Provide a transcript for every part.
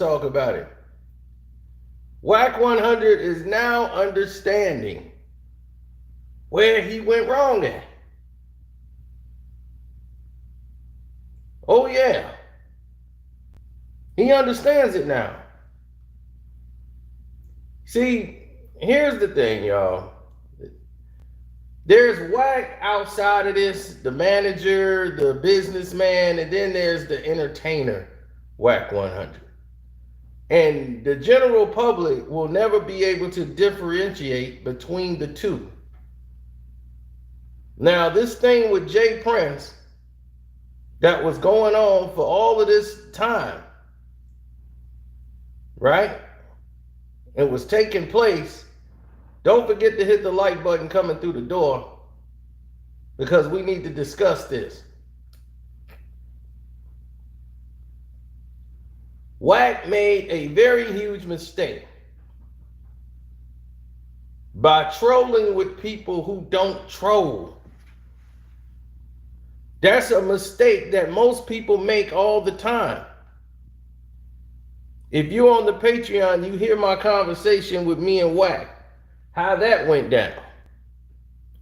talk about it. Wack 100 is now understanding where he went wrong at. Oh, yeah. He understands it now. See, here's the thing, y'all. There's Wack outside of this, the manager, the businessman, and then there's the entertainer, Wack 100. And the general public will never be able to differentiate between the two. Now, this thing with Jay Prince that was going on for all of this time, right? It was taking place. Don't forget to hit the like button coming through the door, because we need to discuss this. Wack made a very huge mistake by trolling with people who don't troll. That's a mistake that most people make all the time. If you're on the Patreon, you hear my conversation with me and Wack, how that went down.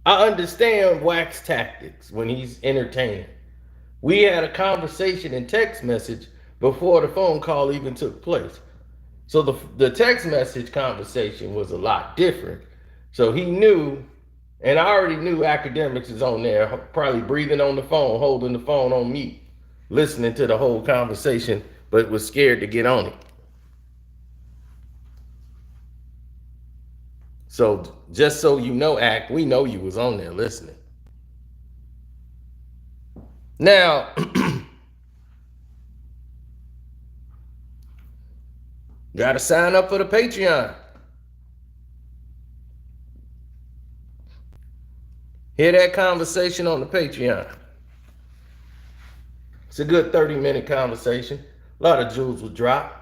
I understand Wack's tactics when he's entertaining. We had a conversation in text message before the phone call even took place. So the text message conversation was a lot different. So he knew, and I already knew Academics is on there, probably breathing on the phone, holding the phone on mute, listening to the whole conversation, but was scared to get on it. So just so you know, Act, we know you was on there listening. Now, got to sign up for the Patreon. Hear that conversation on the Patreon. It's a good 30-minute conversation. A lot of jewels will drop.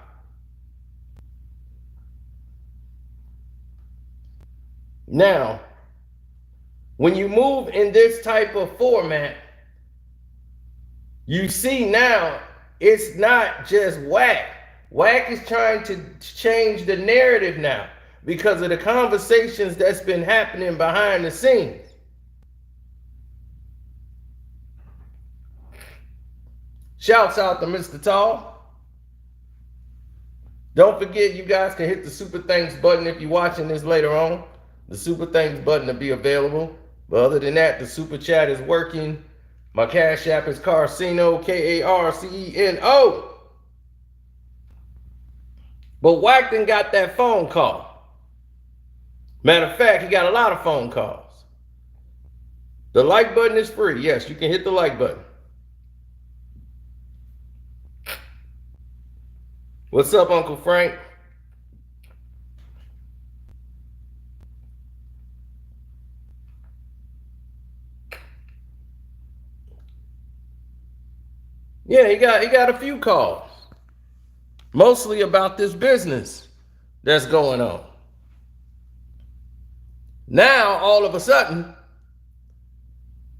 Now, when you move in this type of format, you see now it's not just Wack. Wack is trying to change the narrative now because of the conversations that's been happening behind the scenes. Shouts out to Mr. Tall. Don't forget, you guys can hit the Super Thanks button if you're watching this later on. The Super Thanks button will be available. But other than that, the Super Chat is working. My Cash App is Carceno, K-A-R-C-E-N-O. But Wack done got that phone call. Matter of fact, he got a lot of phone calls. The like button is free. Yes, you can hit the like button. What's up, Uncle Frank? Yeah, he got a few calls. Mostly about this business that's going on. Now, all of a sudden,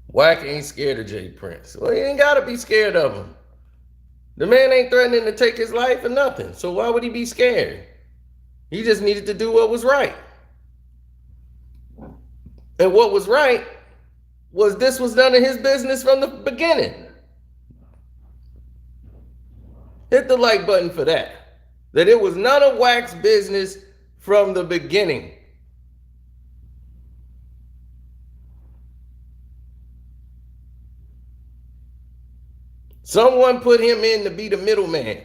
Wack ain't scared of Jay Prince. Well, he ain't got to be scared of him. The man ain't threatening to take his life or nothing. So why would he be scared? He just needed to do what was right. And what was right was this was none of his business from the beginning. Hit the like button for that. That it was none of Wack's business from the beginning. Someone put him in to be the middleman.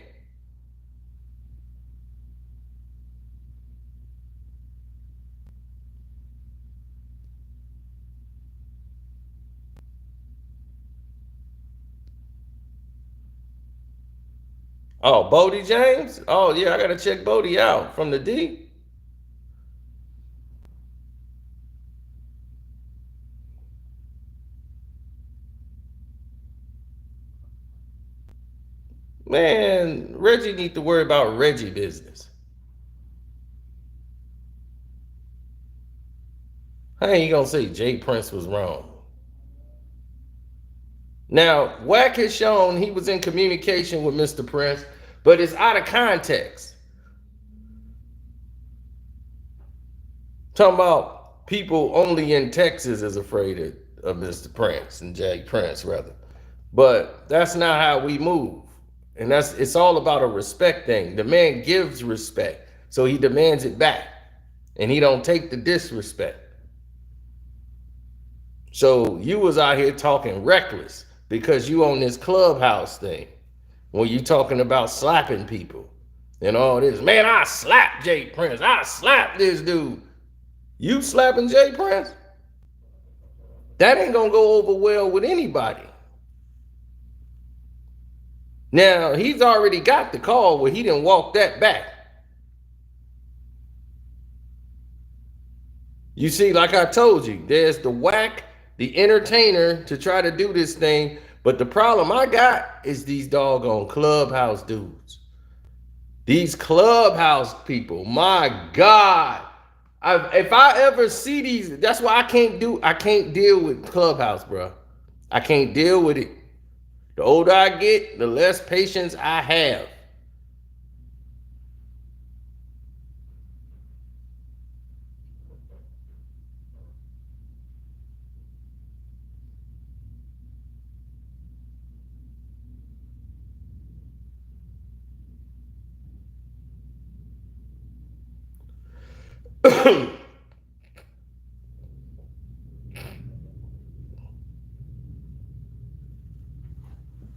Oh, Bodie James? Oh, yeah, I got to check Bodie out from the D. Man, Reggie need to worry about Reggie business. How ain't you going to say Jay Prince was wrong? Now, Wack has shown he was in communication with Mr. Prince, but it's out of context. Talking about people only in Texas is afraid of Mr. Prince and Jay Prince, rather. But that's not how we move. And it's all about a respect thing. The man gives respect, so he demands it back. And he don't take the disrespect. So you was out here talking reckless because you on this Clubhouse thing. When you talking about slapping people and all this. Man, I slapped Jay Prince. I slapped this dude. You slapping Jay Prince? That ain't gonna go over well with anybody. Now, he's already got the call where he didn't walk that back. You see, like I told you, there's the Wack, the entertainer to try to do this thing. But the problem I got is these doggone Clubhouse dudes. These Clubhouse people, my God. If I ever see these, that's why I can't deal with Clubhouse, bro. I can't deal with it. The older I get, the less patience I have.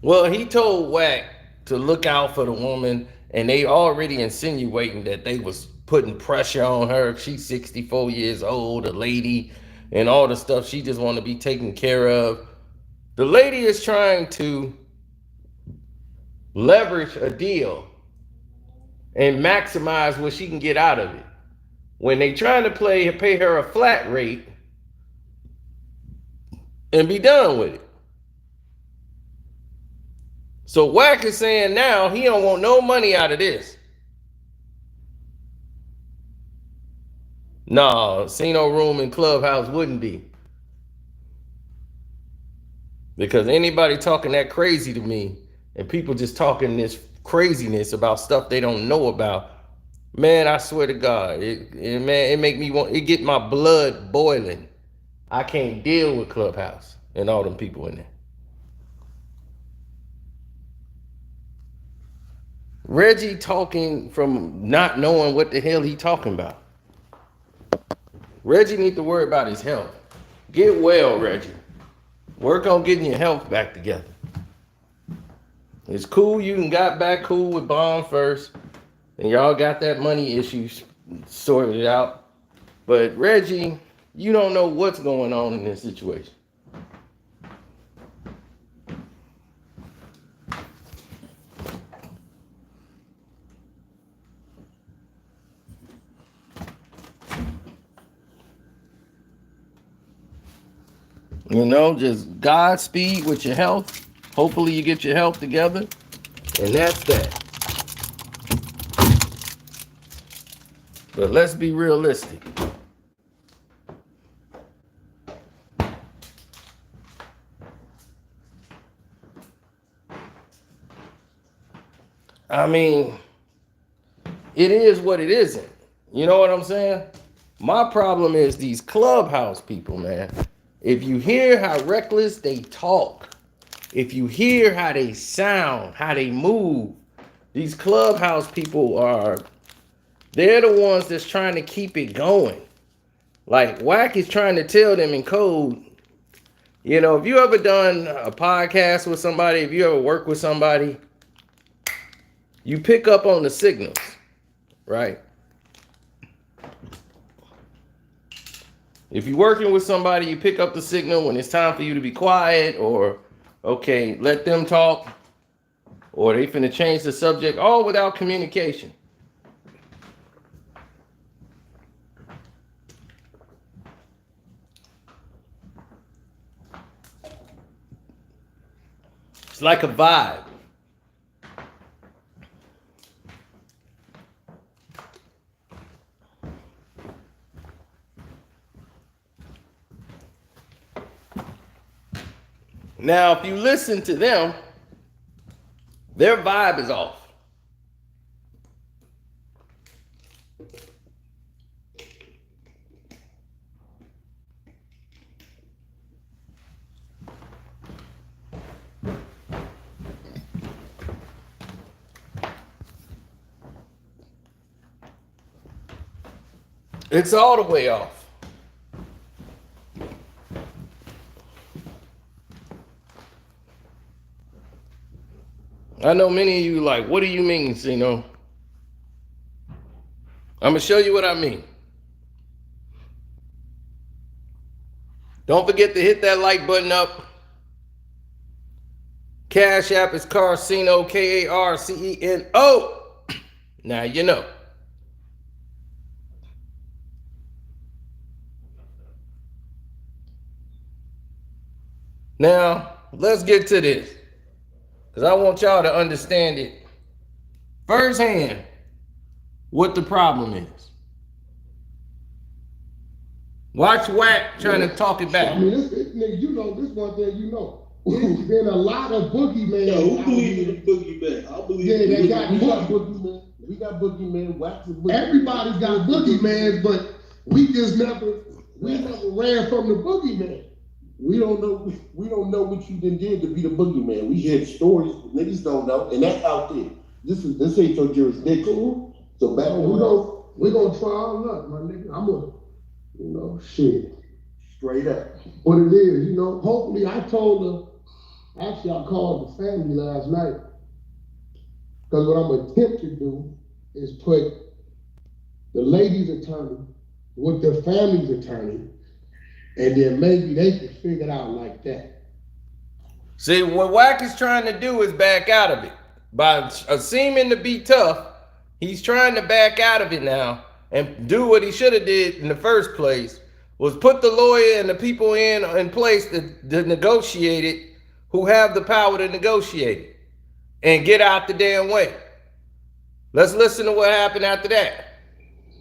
Well, he told Wack to look out for the woman, and they already insinuating that they was putting pressure on her. She's 64 years old, a lady, and all the stuff. She just want to be taken care of. The lady is trying to leverage a deal and maximize what she can get out of it. When they trying to pay her a flat rate and be done with it. So Wack is saying now he don't want no money out of this. No, see no room in Clubhouse wouldn't be. Because anybody talking that crazy to me and people just talking this craziness about stuff they don't know about, man, I swear to God, it make me want, it get my blood boiling. I can't deal with Clubhouse and all them people in there. Reggie talking from not knowing what the hell he talking about. Reggie need to worry about his health. Get well, Reggie. Work on getting your health back together. It's cool you can got back cool with Bond first, and y'all got that money issue sorted out. But Reggie, you don't know what's going on in this situation. You know, just Godspeed with your health. Hopefully you get your health together. And that's that. But let's be realistic. I mean, it is what it isn't. You know what I'm saying? My problem is these Clubhouse people, man. If you hear how reckless they talk, if you hear how they sound, how they move, these Clubhouse people they're the ones that's trying to keep it going. Like Wack is trying to tell them in code, you know, if you ever done a podcast with somebody, if you ever work with somebody, you pick up on the signals, right? If you're working with somebody, you pick up the signal when it's time for you to be quiet, or, okay, let them talk, or they finna change the subject, all without communication. It's like a vibe. Now, if you listen to them, their vibe is off. It's all the way off. I know many of you like, what do you mean, Sino? I'm gonna show you what I mean. Don't forget to hit that like button up. Cash App is Carceno, K-A-R-C-E-N-O. Now you know. Now, let's get to this. Because I want y'all to understand it firsthand what the problem is. Watch Wack trying to talk it back. I mean, nigga, you know, this one thing you know. There's been a lot of boogeyman. Yo, who believes in the boogeyman? I believe yeah, they got boogeyman. We got boogeyman, Wack boogeyman. Everybody's got boogeyman, but we never ran from the boogeyman. We don't know what you did to be the boogeyman. We hear stories, but niggas don't know, and that's out there. This ain't your jurisdiction. So back we're gonna try our luck, my nigga. I'm gonna, you know, shit. Straight up. What it is, you know, hopefully I told her, actually I called the family last night. Because what I'm gonna attempt to do is put the lady's attorney with the family's attorney, and then maybe they can figure it out like that. See, what Wack is trying to do is back out of it. By seeming to be tough, he's trying to back out of it now and do what he should have did in the first place, was put the lawyer and the people in place to negotiate it, who have the power to negotiate it, and get out the damn way. Let's listen to what happened after that.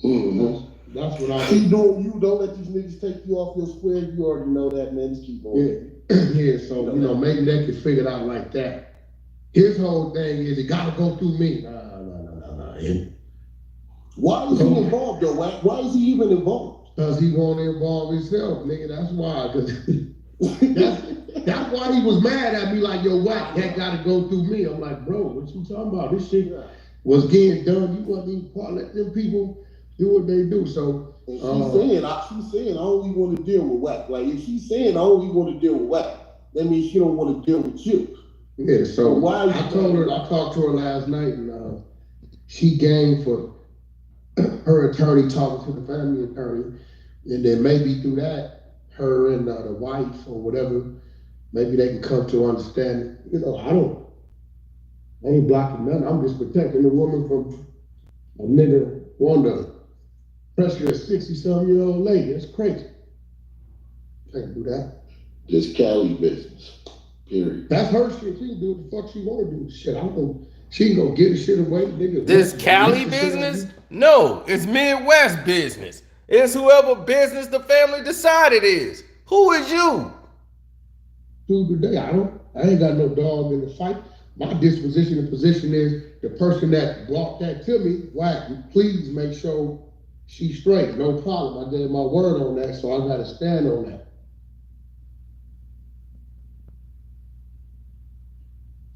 Mm-hmm. That's what I keep doing. You don't let these niggas take you off your square. You already know that, man. Just keep on. Yeah, so you know, maybe they can figure it out like that. His whole thing is it gotta go through me. No. Why is he involved though? Why is he even involved? Because he want to involve himself, nigga. That's why. That's why he was mad at me like, yo, Wack, that gotta go through me. I'm like, bro, what you talking about? This shit was getting done. You wasn't even part. Let them people do what they do. So she's saying I only want to deal with Wack. Like if she's saying I only want to deal with Wack, that means she don't want to deal with you. Yeah. So why? I talked to her last night, and she game for her attorney talking to the family attorney, and then maybe through that, her and the wife or whatever, maybe they can come to understanding. You know, I ain't blocking nothing. I'm just protecting the woman from a nigga wanting to pressure a 60-some-year-old lady. That's crazy. Can't do that. This Cali business. Period. That's her shit. She can do what the fuck she want to do. Shit, she ain't gonna get the shit away. Nigga. This Cali business? No, it's Midwest business. It's whoever business the family decided is. Who is you? Dude, today I ain't got no dog in the fight. My disposition and position is the person that brought that to me, Wack, please make sure she's straight. No problem. I gave my word on that, so I gotta stand on that.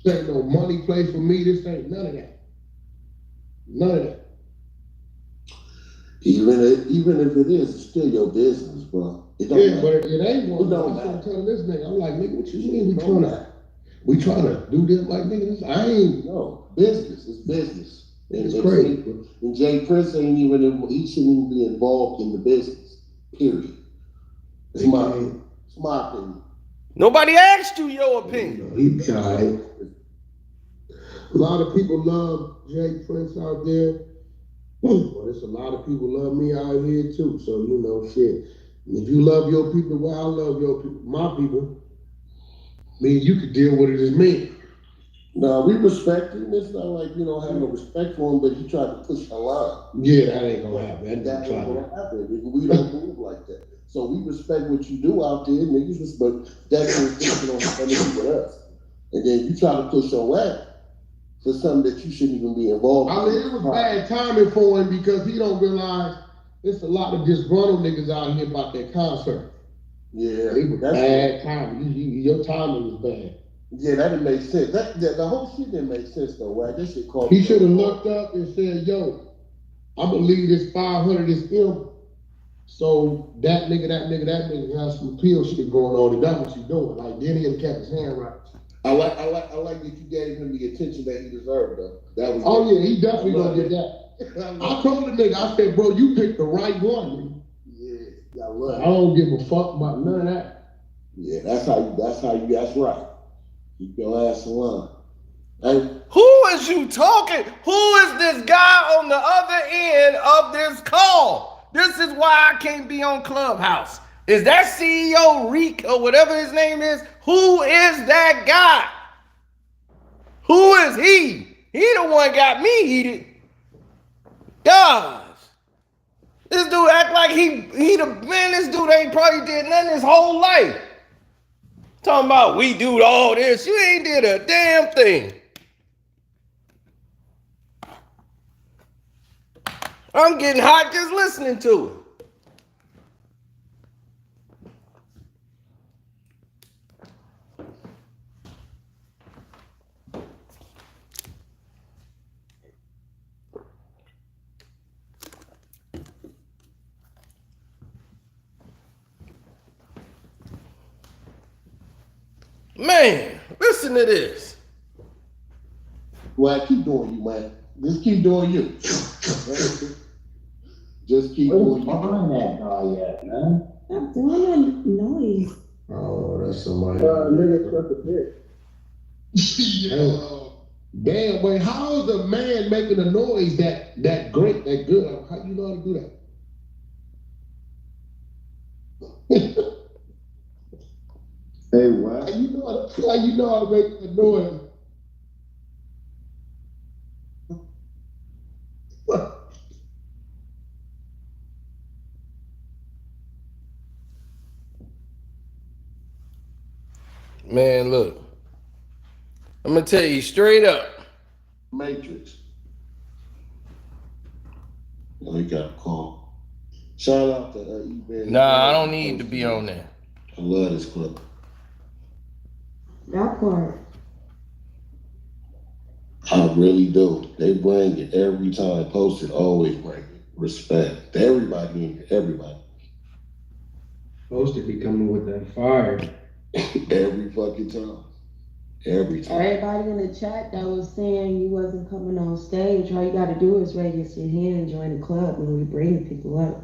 This ain't no money play for me. This ain't none of that. None of that. Even if it is, it's still your business, bro. But it ain't one. I'm telling this nigga, I'm like, nigga, what you mean we trying to do this? Like, nigga, I ain't. No, business is business. It's crazy. And Jay Prince he shouldn't even be involved in the business. Period. It's my opinion. Nobody asked you your opinion. He tried. A lot of people love Jay Prince out there. But there's a lot of people love me out here too. So, you know, shit. If you love your people, well, I love your people, my people. I mean, you could deal with it as me. No, we respect him. It's not like you don't have no respect for him, but he tried to push a line. Yeah, that ain't gonna happen. That ain't gonna happen. We don't move like that. So we respect what you do out there, niggas, but that's what you don't have anything with us. And then you try to push your way. for something that you shouldn't even be involved in. I mean, it was bad timing for him because he don't realize there's a lot of disgruntled niggas out here about that concert. Yeah, it was bad timing. Your timing was bad. Yeah, that didn't make sense. The whole shit didn't make sense though. Right? That shit called. He should have looked up and said, "Yo, I'm gonna leave this 500 is him." So that nigga has some appeal shit going on, and that's what you doing. Like then he'll kept his hand right. I like that you gave him the attention that he deserved though. That was yeah, he definitely gonna get that. I told the nigga, I said, bro, you picked the right one, man. Yeah, I love it. I don't give a fuck about none of that. Yeah, that's right. Keep your ass alone. Hey. Who is you talking? Who is this guy on the other end of this call? This is why I can't be on Clubhouse. Is that CEO Reek or whatever his name is? Who is that guy? Who is he? He the one got me heated. Gosh. This dude act like he the man. This dude ain't probably did nothing his whole life. Talking about we do all this. You ain't did a damn thing. I'm getting hot just listening to it. Man, listen to this. Well, keep doing you, man. Just keep doing you. Just keep doing you. Behind that guy yet, man. Stop doing that noise. Oh, that's somebody. Nigga, cut the Yo. Damn, wait, how is a man making a noise that great, that good? How you know how to do that? Hey, what? How you know how to make a noise? Man, look. I'm gonna tell you straight up. Matrix. Oh, you got a call. Shout out to eBay. Nah, I don't need to be on there. I love this clip. That part. I really do. They bring it every time. Posted, always bring it. Respect. Everybody. Posted be coming with that fire. Every fucking time. Every time. Everybody in the chat that was saying you wasn't coming on stage, all you gotta do is raise your hand and join the club and we bring people up.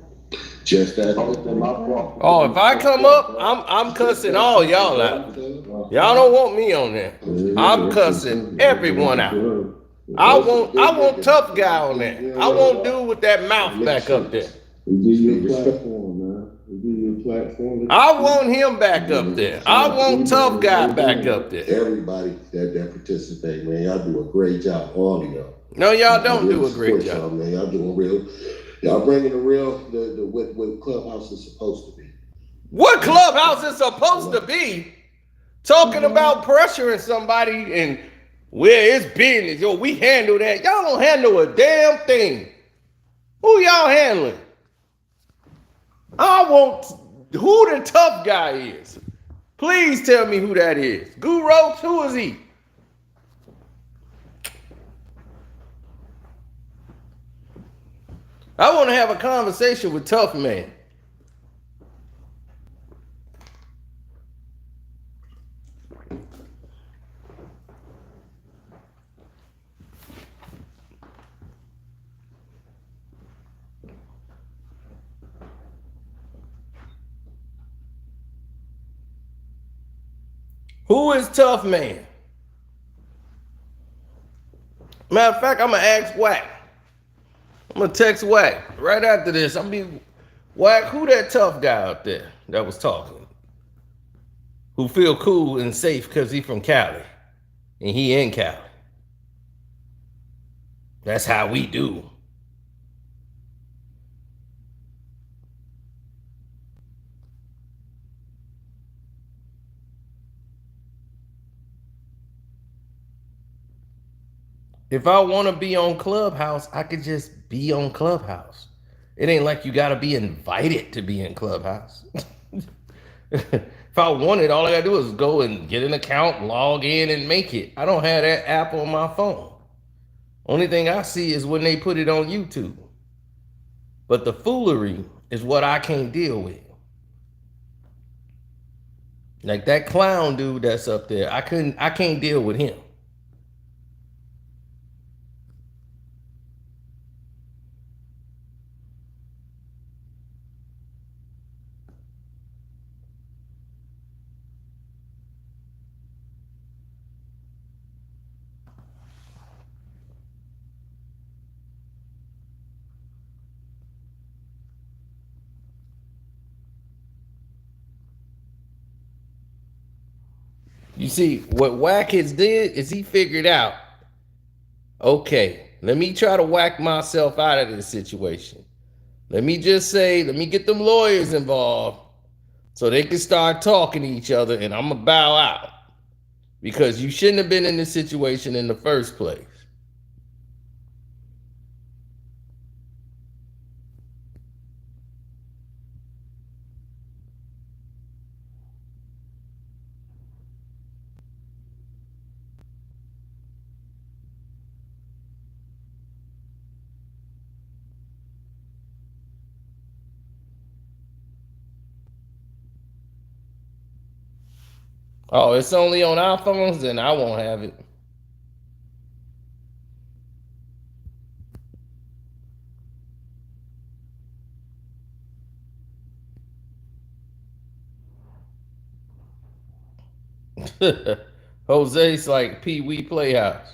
Just that. My fault. Oh, if I come up, I'm cussing all y'all out. Y'all don't want me on there. I'm cussing everyone out. I want tough guy on there. I want dude with that mouth back up there. We give you a platform, man. We give you a platform. I want him back up there. I want tough guy back up there. Everybody that participate, man, y'all do a great job, all of y'all. No, y'all don't do a great job, man. Y'all doing real. Y'all bringing the real, what Clubhouse is supposed to be. What Clubhouse is supposed to be? Talking about pressuring somebody and where it's business. Yo, we handle that. Y'all don't handle a damn thing. Who y'all handling? I want who the tough guy is. Please tell me who that is. Guru Roach, who is he? I want to have a conversation with Tough Man. Who is Tough Man? Matter of fact, I'm going to ask Wack. I'm going to text Wack right after this. I'm be Wack, who that tough guy out there that was talking? Who feel cool and safe because he from Cali and he in Cali. That's how we do. If I want to be on Clubhouse, I could just be on Clubhouse. It ain't like you got to be invited to be in Clubhouse. If I wanted, all I got to do is go and get an account, log in, and make it. I don't have that app on my phone. Only thing I see is when they put it on YouTube. But the foolery is what I can't deal with. Like that clown dude that's up there, I can't deal with him. You see, what Wack has did is he figured out, okay, let me try to whack myself out of this situation. Let me just say, let me get them lawyers involved so they can start talking to each other, and I'm going to bow out. Because you shouldn't have been in this situation in the first place. Oh, it's only on iPhones? Then I won't have it. Jose's like Pee Wee Playhouse.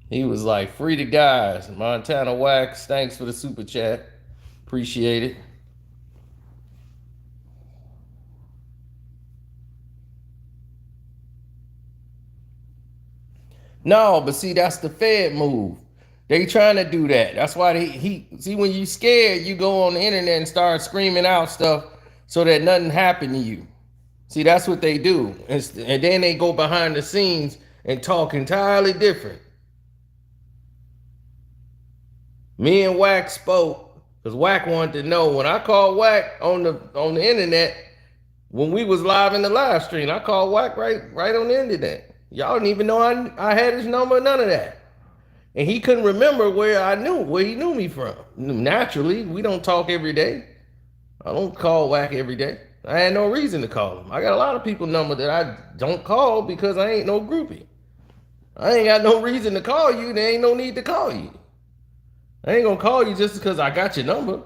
He was like, free the guys. Montana Wax, thanks for the super chat. Appreciate it. No, but see, that's the Fed move. They trying to do that. That's why he see, when you scared, you go on the internet and start screaming out stuff so that nothing happened to you. See, that's what they do. And then they go behind the scenes and talk entirely different. Me and Wack spoke because Wack wanted to know. When I called Wack on the internet, when we was live in the live stream, I called Wack right on the internet. Y'all didn't even know I had his number, none of that. And he couldn't remember where he knew me from. Naturally, we don't talk every day. I don't call Wack every day. I had no reason to call him. I got a lot of people number that I don't call because I ain't no groupie. I ain't got no reason to call you. There ain't no need to call you. I ain't gonna call you just because I got your number.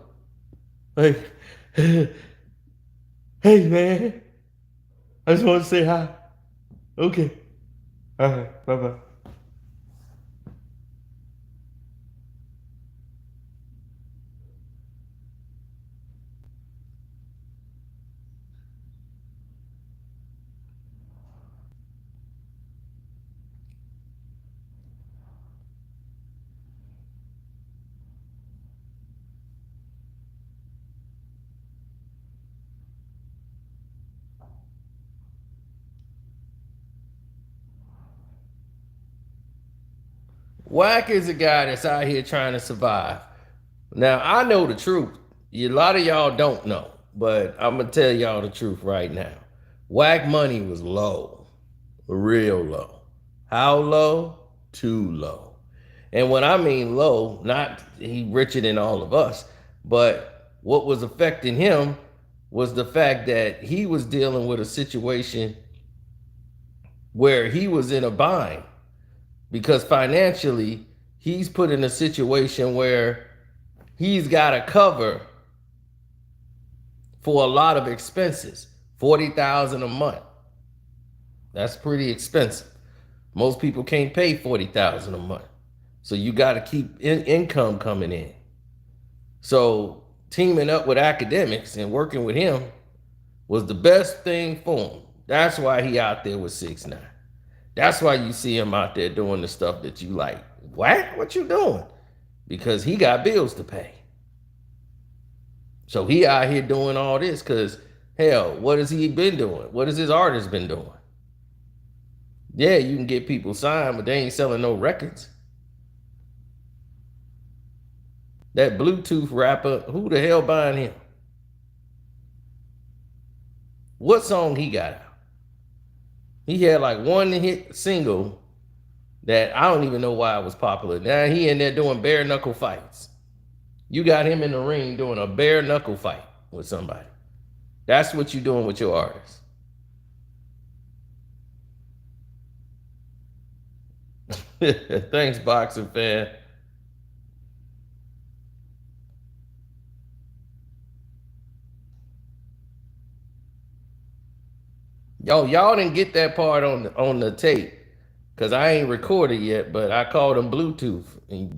Like, hey man, I just want to say hi. Okay. All right. Bye-bye. Wack is a guy that's out here trying to survive. Now, I know the truth. A lot of y'all don't know, but I'm going to tell y'all the truth right now. Wack money was low, real low. How low? Too low. And when I mean low, not he richer than all of us, but what was affecting him was the fact that he was dealing with a situation where he was in a bind. Because financially, he's put in a situation where he's got to cover for a lot of expenses. $40,000 a month. That's pretty expensive. Most people can't pay $40,000 a month. So you got to keep income coming in. So teaming up with academics and working with him was the best thing for him. That's why he out there with 6ix9ine. That's why you see him out there doing the stuff that you like. What? What you doing? Because he got bills to pay. So he out here doing all this because, hell, what has he been doing? What has his artist been doing? Yeah, you can get people signed, but they ain't selling no records. That Bluetooth rapper, who the hell buying him? What song he got out? He had like one hit single that I don't even know why it was popular. Now he in there doing bare knuckle fights. You got him in the ring doing a bare knuckle fight with somebody. That's what you doing with your artist. Thanks, boxing fan. Y'all didn't get that part on the tape, cause I ain't recorded yet. But I called him Bluetooth. And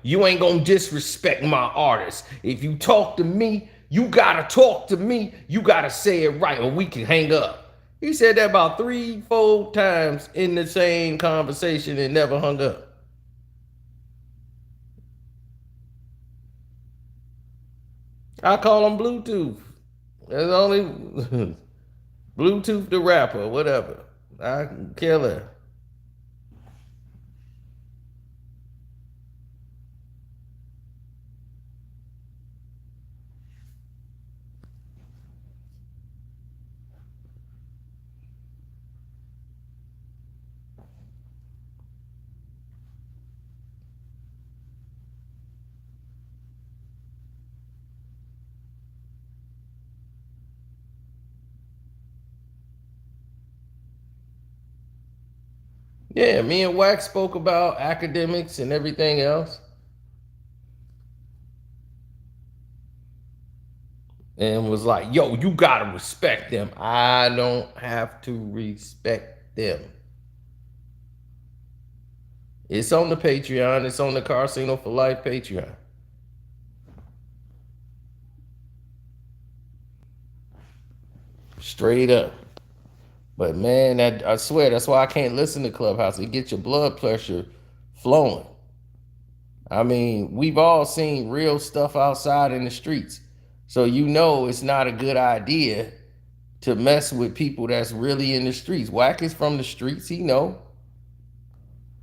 you ain't gonna disrespect my artist. If you talk to me, you gotta talk to me. You gotta say it right, or we can hang up. He said that about 3-4 times in the same conversation and never hung up. I call him Bluetooth. There's only Bluetooth the rapper, whatever. I can kill her. Yeah, me and Wack spoke about academics and everything else. And was like, you gotta respect them. I don't have to respect them. It's on the Patreon. It's on the Carsino for Life Patreon. Straight up. But man, I swear, that's why I can't listen to Clubhouse. It gets your blood pressure flowing. I mean, we've all seen real stuff outside in the streets. So you know it's not a good idea to mess with people that's really in the streets. Wack is from the streets, he know.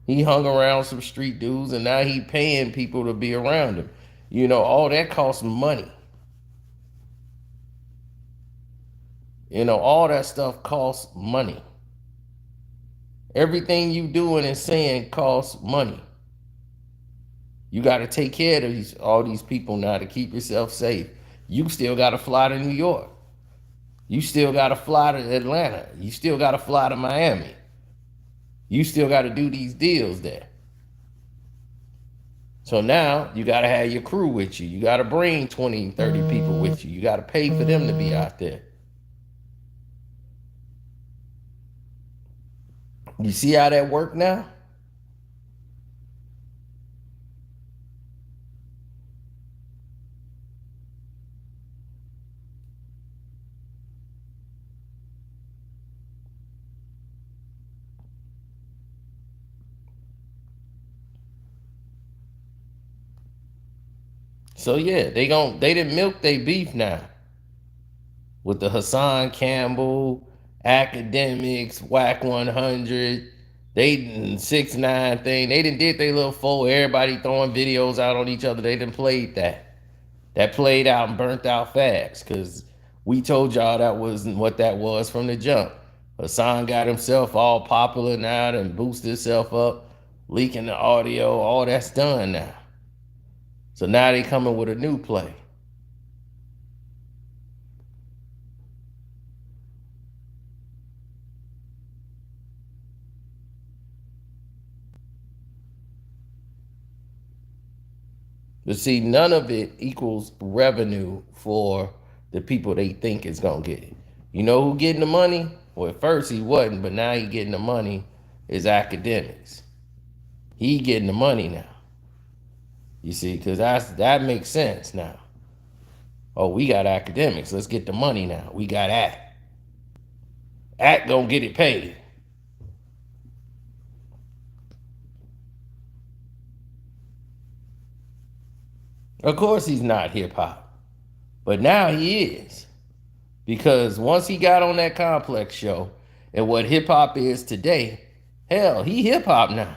He hung around some street dudes and now he paying people to be around him. You know, all that costs money. You know, all that stuff costs money. Everything you doing and saying costs money. You got to take care of all these people now to keep yourself safe. You still got to fly to New York. You still got to fly to Atlanta. You still got to fly to Miami. You still got to do these deals there. So now you got to have your crew with you. You got to bring 20, 30 people with you. You got to pay for them to be out there. You see how that work now? So yeah, they didn't milk their beef now. With the Hassan Campbell, academics, Wack 100, they 6ix9ine thing. They didn't did their little everybody throwing videos out on each other. They didn't played that. That played out and burnt out fast because we told y'all that wasn't what that was from the jump. Hassan got himself all popular now and boosted himself up, leaking the audio. All that's done now. So now they coming with a new play. But see, none of it equals revenue for the people they think is gonna get it. You know who getting the money? Well, at first he wasn't, but now he getting the money is academics. He getting the money now. You see, because that makes sense now. Oh, we got academics. Let's get the money now. We got Act. Act gonna get it paid. Of course he's not hip hop. But now he is. Because once he got on that Complex show and what hip hop is today, hell, he hip hop now.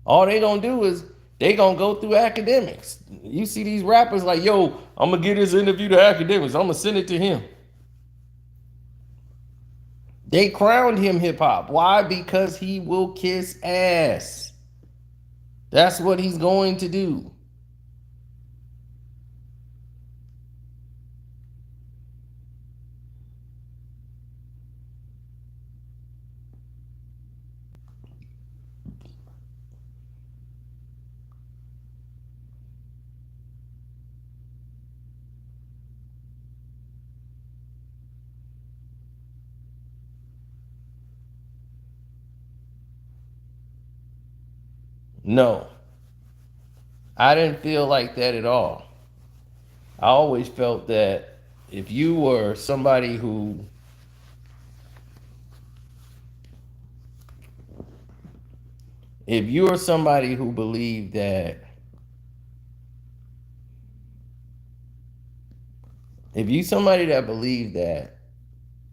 All they gonna do is they gonna go through academics. You see these rappers like, yo, I'm gonna get his interview to academics. I'm gonna send it to him. They crowned him hip hop. Why? Because he will kiss ass. That's what he's going to do. No, I didn't feel like that at all. I always felt that if you were somebody who if you are somebody who believed that if you somebody that believed that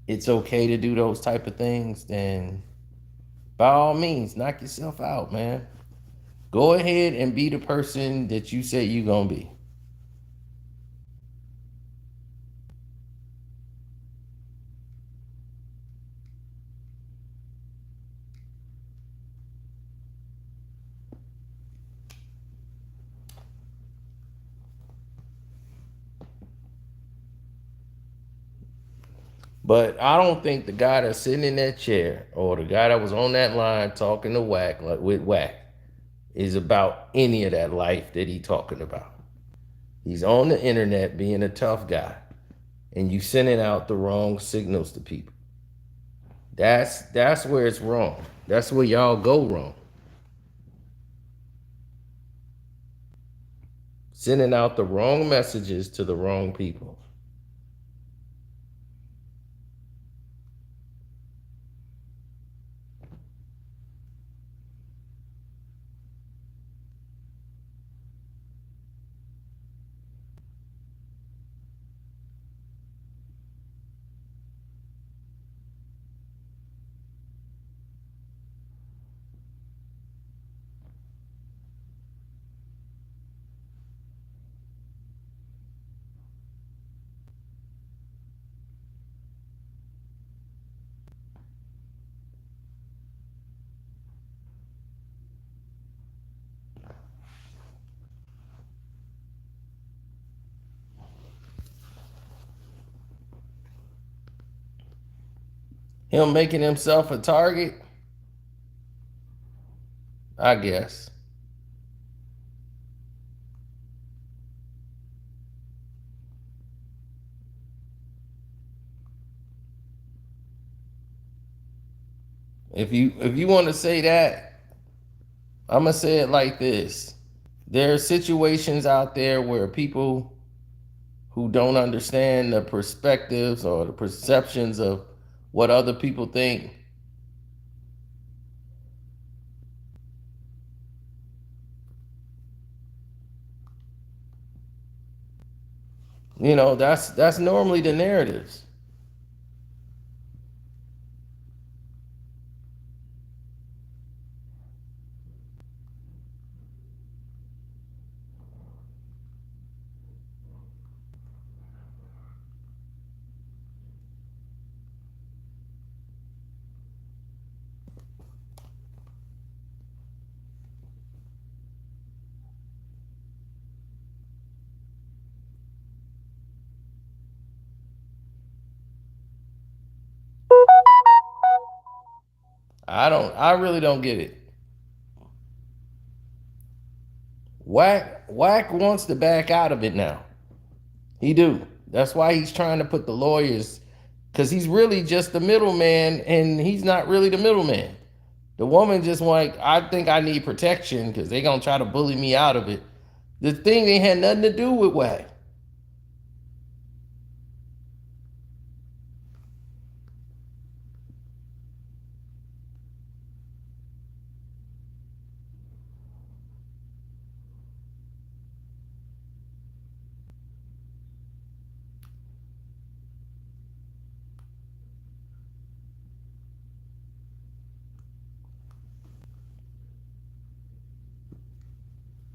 it's okay to do those type of things, then by all means knock yourself out, man. Go ahead and be the person that you say you're gonna be. But I don't think the guy that's sitting in that chair or the guy that was on that line talking to Wack, like with Wack, is about any of that life that he talking about. He's on the internet being a tough guy, and you sending out the wrong signals to people. That's where it's wrong. That's where y'all go wrong. Sending out the wrong messages to the wrong people. Him making himself a target, I guess. If you want to say that, I'm gonna say it like this. There are situations out there where people who don't understand the perspectives or the perceptions of what other people think, that's normally the narratives. I really don't get it. Wack wants to back out of it now. He do. That's why he's trying to put the lawyers, because he's really just the middleman, and he's not really the middleman. The woman just like, I think I need protection because they gonna try to bully me out of it. The thing they had nothing to do with Wack.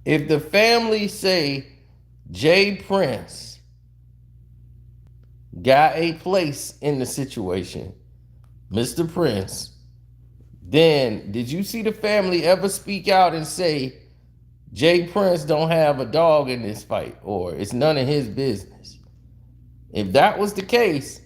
If the family say Jay Prince got a place in the situation, Mr. Prince, then did you see the family ever speak out and say Jay Prince don't have a dog in this fight, or it's none of his business? If that was the case,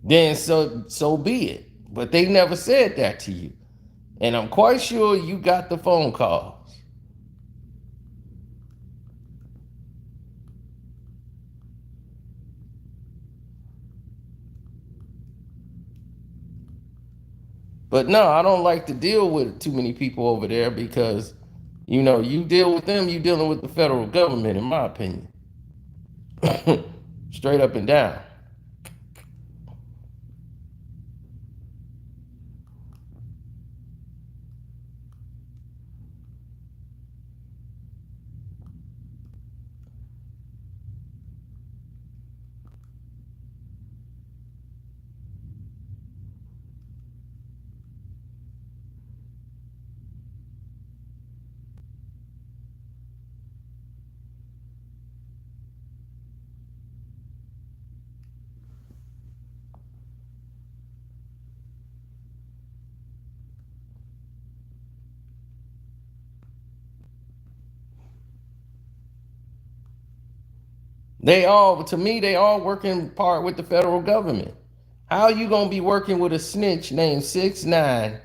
then so be it. But they never said that to you. And I'm quite sure you got the phone calls. But no, I don't like to deal with too many people over there because, you know, you deal with them, you dealing with the federal government, in my opinion. Straight up and down. They all working part with the federal government. How you gonna be working with a snitch named 6ix9ine?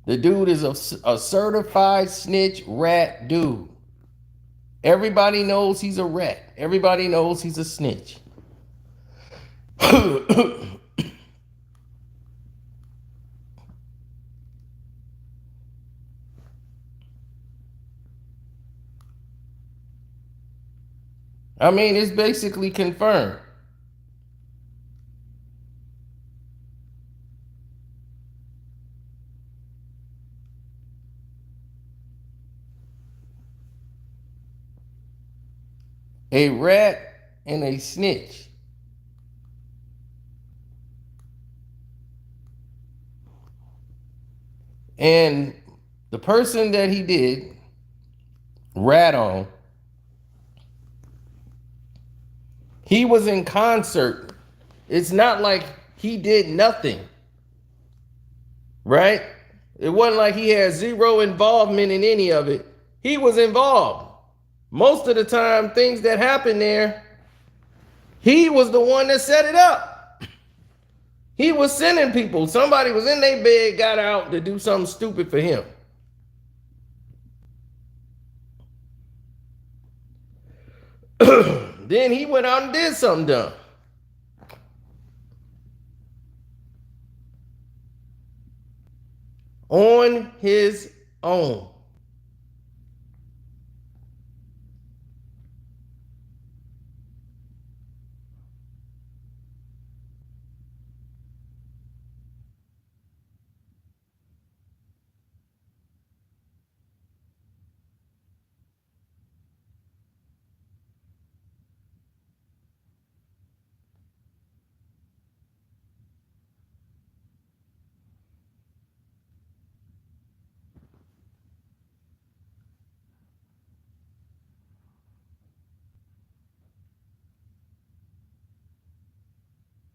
The dude is a certified snitch rat dude. Everybody knows he's a rat. Everybody knows he's a snitch. I mean, it's basically confirmed. A rat and a snitch. And the person that he did rat on, he was in concert. It's not like he did nothing, right? It wasn't like he had zero involvement in any of it. He was involved. Most of the time, things that happened there, he was the one that set it up. He was sending people. Somebody was in their bed, got out to do something stupid for him. Then he went out and did something dumb. On his own.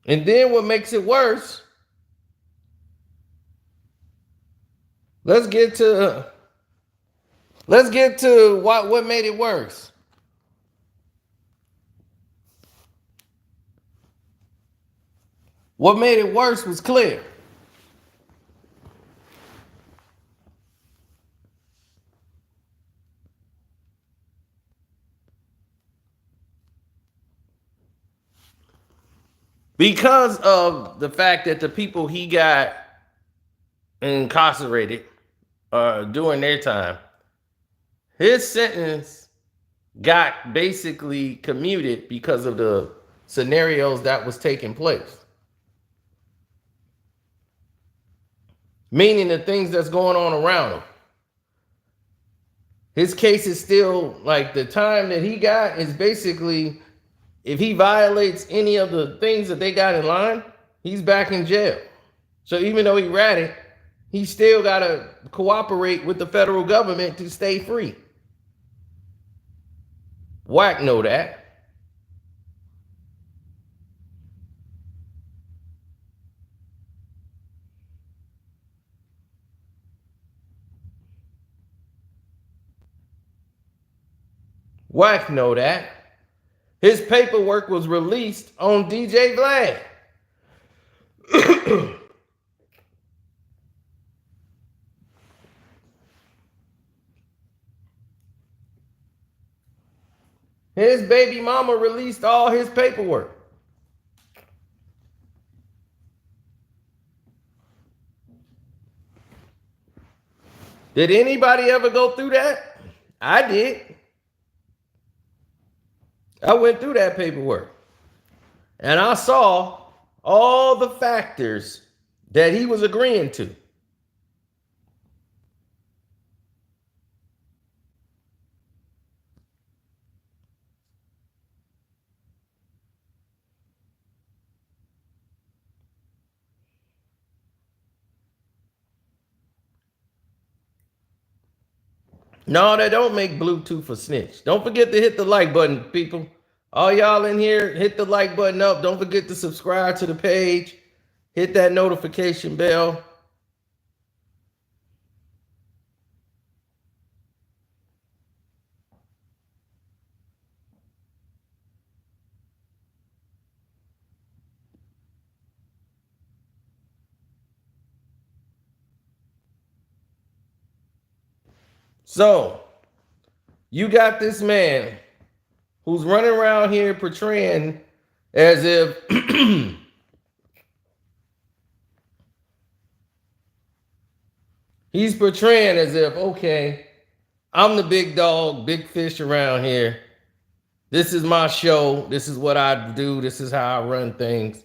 And then what makes it worse, let's get to what made it worse. What made it worse was clear. Because of the fact that the people he got incarcerated during their time, his sentence got basically commuted because of the scenarios that was taking place. Meaning the things that's going on around him. His case is still, like, the time that he got is basically, if he violates any of the things that they got in line, he's back in jail. So even though he ratted, he still got to cooperate with the federal government to stay free. Wack know that. Wack know that. His paperwork was released on DJ Vlad. His baby mama released all his paperwork. Did anybody ever go through that? I did. I went through that paperwork. And I saw all the factors that he was agreeing to. No, they don't make Bluetooth for snitch. Don't forget to hit the like button, people. All y'all in here, hit the like button up. Don't forget to subscribe to the page. Hit that notification bell. So, you got this man who's running around here portraying as if he's portraying as if, okay, I'm the big dog, big fish around here. This is my show. This is what I do. This is how I run things.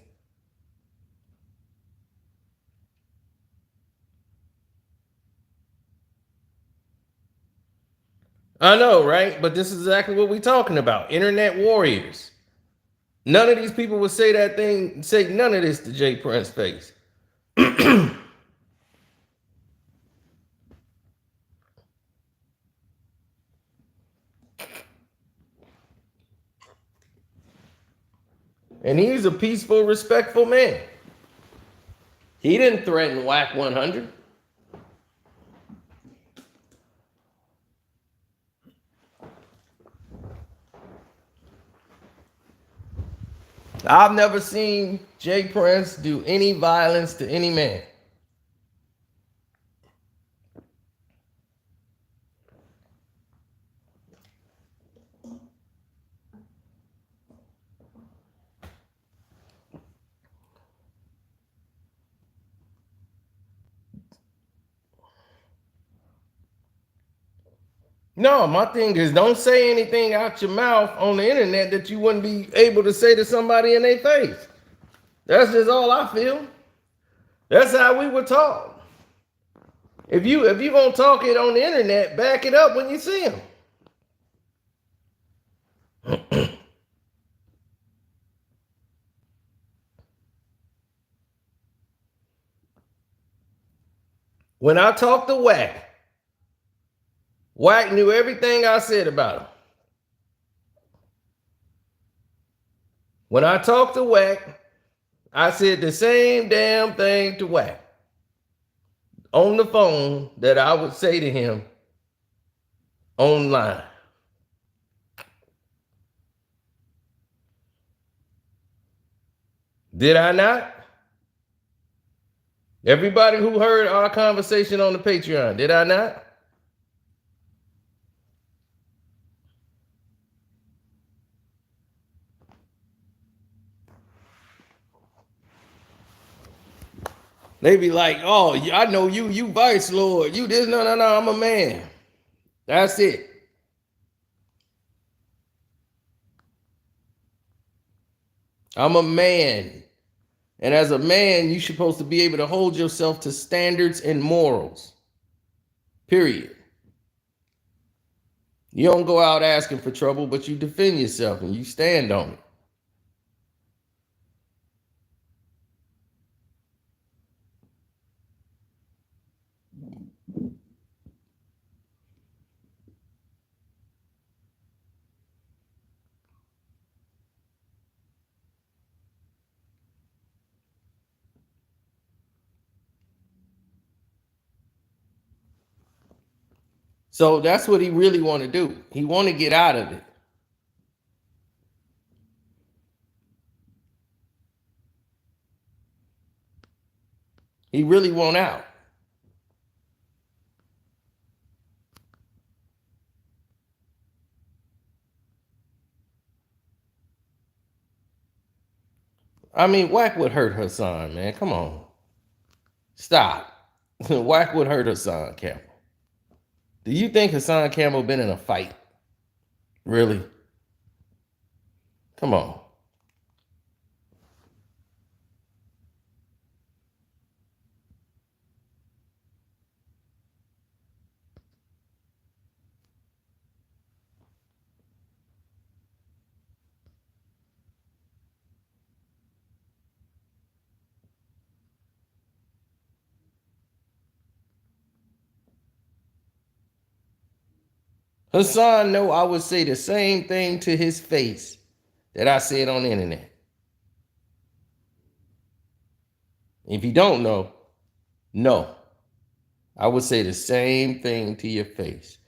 I know, right? But this is exactly what we're talking about. Internet warriors. None of these people would say that thing, say none of this to Jay Prince's face. And he's a peaceful, respectful man. He didn't threaten Wack 100. I've never seen Jay Prince do any violence to any man. No, my thing is don't say anything out your mouth on the internet that you wouldn't be able to say to somebody in their face. That's just all I feel. That's how we were taught. If you gonna talk it on the internet, back it up when you see him. When I talked to Wack, Wack knew everything I said about him. When I talked to Wack, I said the same damn thing to Wack on the phone that I would say to him online. Did I not? Everybody who heard our conversation on the Patreon, did I not? They be like, oh, I know you vice lord. You this, no, I'm a man. That's it. I'm a man. And as a man, you're supposed to be able to hold yourself to standards and morals. Period. You don't go out asking for trouble, but you defend yourself and you stand on it. So that's what he really want to do. He want to get out of it. He really want out. I mean, Wack would hurt her son, man. Come on. Stop. Wack would hurt Hassan Campbell. Do you think Hassan Campbell been in a fight? Really? Come on. Hassan know I would say the same thing to his face that I said on the internet. If you don't know, no. I would say the same thing to your face.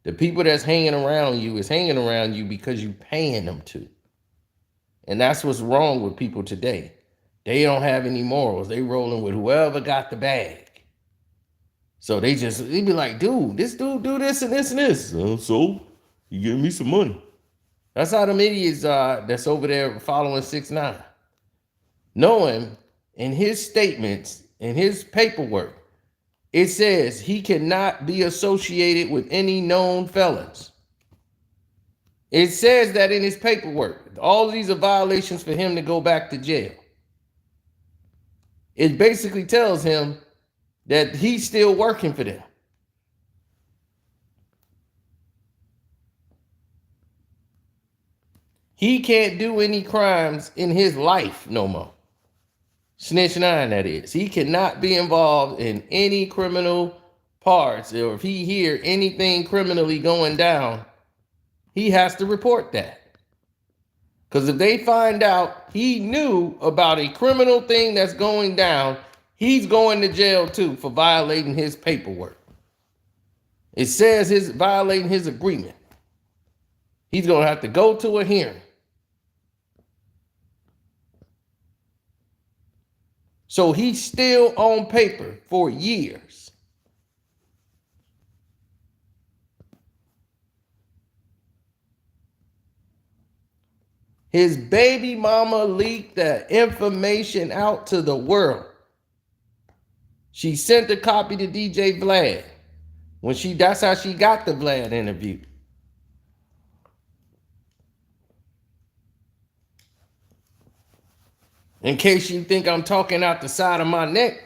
The people that's hanging around you is hanging around you because you paying them to. And that's what's wrong with people today. They don't have any morals. They rolling with whoever got the bag. So they be like, dude, this dude do this and this and this. So you give me some money. That's how them idiots that's over there following 6ix9ine. Knowing in his statements, in his paperwork, it says he cannot be associated with any known felons. It says that in his paperwork. All of these are violations for him to go back to jail. It basically tells him that he's still working for them. He can't do any crimes in his life no more. Snitch9, that is. He cannot be involved in any criminal parts, or if he hear anything criminally going down, he has to report that. Because if they find out he knew about a criminal thing that's going down, he's going to jail too for violating his paperwork. It says he's violating his agreement. He's going to have to go to a hearing. So he's still on paper for years. His baby mama leaked that information out to the world. She sent a copy to DJ Vlad. That's how she got the Vlad interview. In case you think I'm talking out the side of my neck.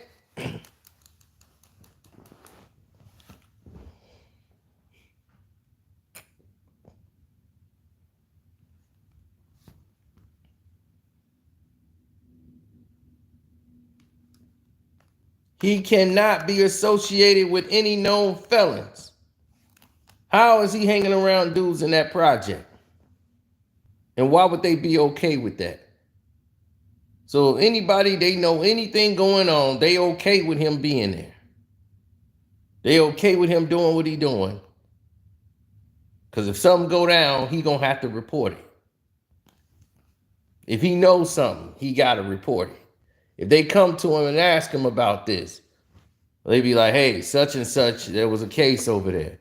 He cannot be associated with any known felons. How is he hanging around dudes in that project? And why would they be okay with that? So anybody, they know anything going on, they okay with him being there. They okay with him doing what he doing. Because if something go down, he gonna have to report it. If he knows something, he gotta report it. If they come to him and ask him about this, they be like, hey, such and such, there was a case over there.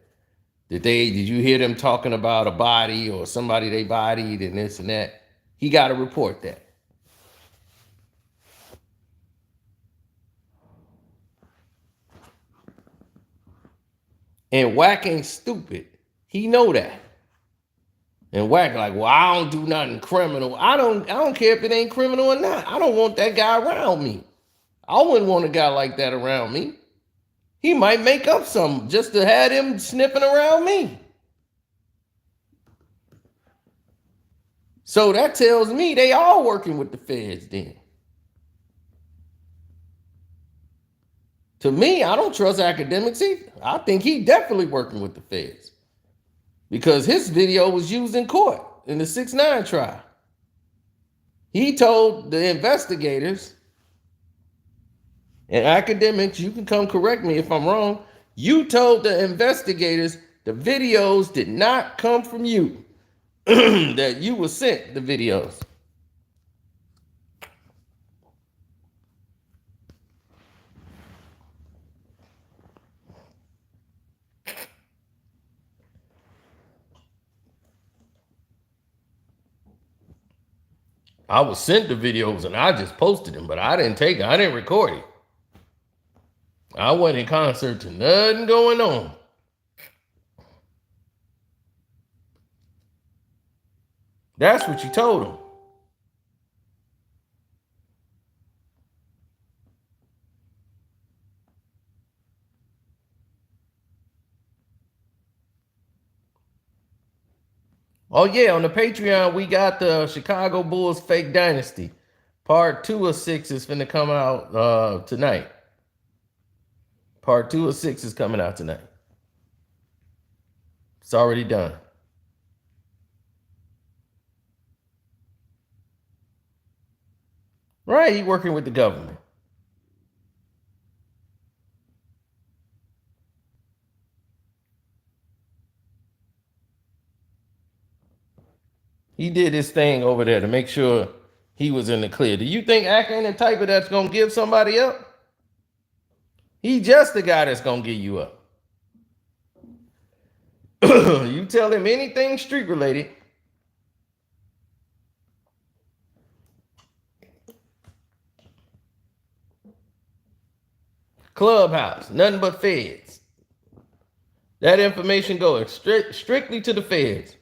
Did you hear them talking about a body or somebody they bodied and this and that? He gotta report that. And Wack ain't stupid. He know that. And Wack like, well, I don't do nothing criminal. I don't care if it ain't criminal or not. I don't want that guy around me. I wouldn't want a guy like that around me. He might make up something just to have him sniffing around me. So that tells me they all working with the feds then. To me, I don't trust academics either. I think he definitely working with the feds. Because his video was used in court in the 6ix9ine trial. He told the investigators, and academics, you can come correct me if I'm wrong. You told the investigators the videos did not come from you. That you were sent the videos. I was sent the videos and I just posted them, but I didn't record it. I wasn't in concert to nothing going on. That's what you told him. Oh yeah, on the Patreon, we got the Chicago Bulls Fake Dynasty. Part 2 of 6 is finna come out tonight. Part 2 of 6 is coming out tonight. It's already done. Right, he working with the government. He did his thing over there to make sure he was in the clear. Do you think Ack ain't the type of that's gonna give somebody up? He just the guy that's gonna give you up. You tell him anything street related. Clubhouse, nothing but feds. That information goes strictly to the feds.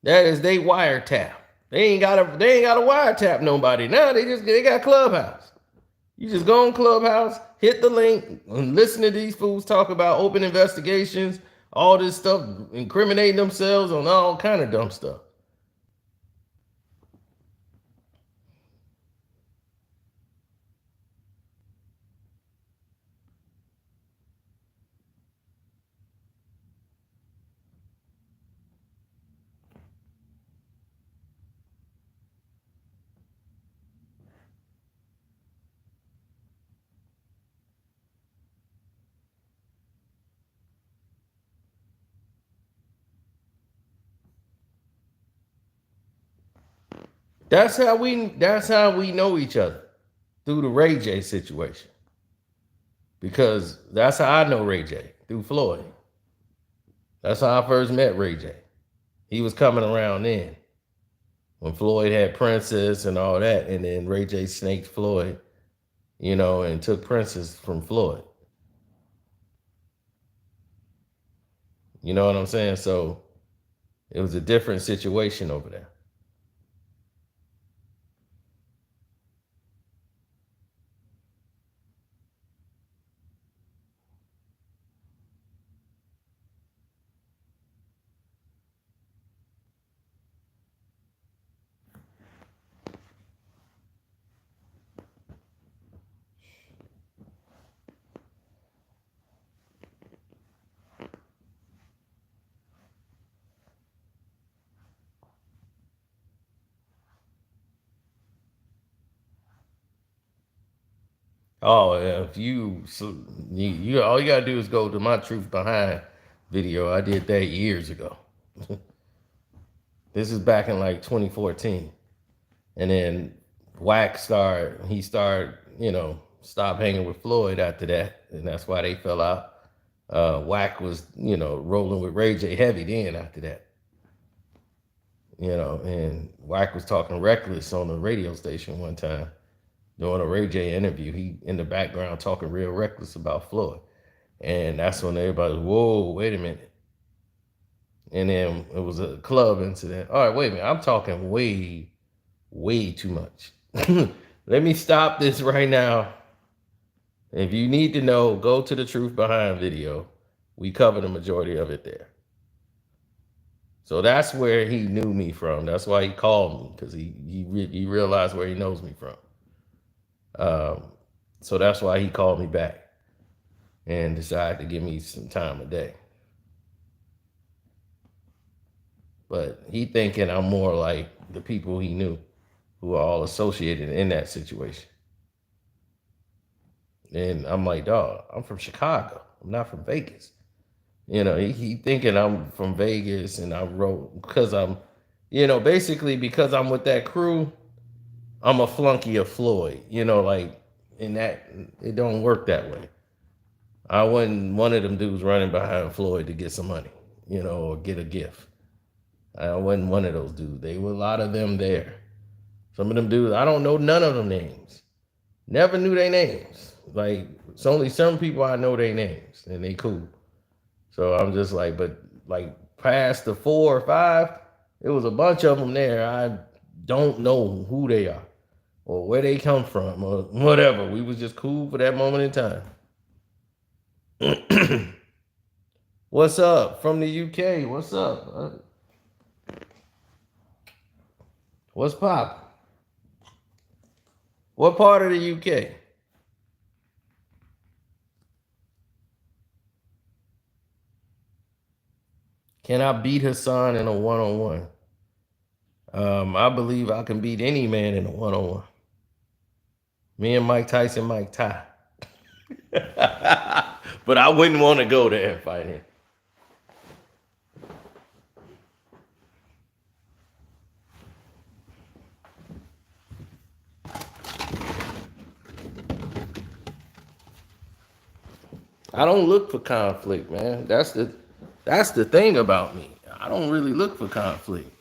That is they wiretap. They ain't gotta wiretap nobody. Now they got Clubhouse. You just go on Clubhouse, hit the link, and listen to these fools talk about open investigations, all this stuff, incriminating themselves on all kind of dumb stuff. That's how we know each other, through the Ray J situation. Because that's how I know Ray J, through Floyd. That's how I first met Ray J. He was coming around then, when Floyd had Princess and all that, and then Ray J snaked Floyd, and took Princess from Floyd. You know what I'm saying? So it was a different situation over there. Oh, if you all you gotta do is go to my Truth Behind video. I did that years ago. This is back in like 2014. And then Wack started, stop hanging with Floyd after that. And that's why they fell out. Wack was, rolling with Ray J heavy then after that. And Wack was talking reckless on the radio station one time. Doing a Ray J interview, he in the background talking real reckless about Floyd. And that's when everybody was, whoa, wait a minute. And then it was a club incident. All right, wait a minute. I'm talking way, way too much. Let me stop this right now. If you need to know, go to the Truth Behind video. We cover the majority of it there. So that's where he knew me from. That's why he called me, because he realized where he knows me from. So that's why he called me back and decided to give me some time a day. But he thinking I'm more like the people he knew who are all associated in that situation. And I'm like, dog, I'm from Chicago. I'm not from Vegas. You know, he thinking I'm from Vegas and I wrote because I'm, you know, basically because I'm with that crew, I'm a flunky of Floyd. You know, like in that it don't work that way. I wasn't one of them dudes running behind Floyd to get some money, you know, or get a gift. I wasn't one of those dudes. They were a lot of them there. Some of them dudes, I don't know none of them names. Never knew their names. Like, it's only some people I know their names, and they cool. So I'm just like, but like past the 4 or 5, it was a bunch of them there. I don't know who they are or where they come from or whatever. We was just cool for that moment in time. What's up from the UK? What's up? What's pop? What part of the UK? Can I beat Hassan in a one-on-one? I believe I can beat any man in a one-on-one. Me and Mike Tyson, Mike Ty. But I wouldn't want to go there and fight him. I don't look for conflict, man. That's the thing about me. I don't really look for conflict.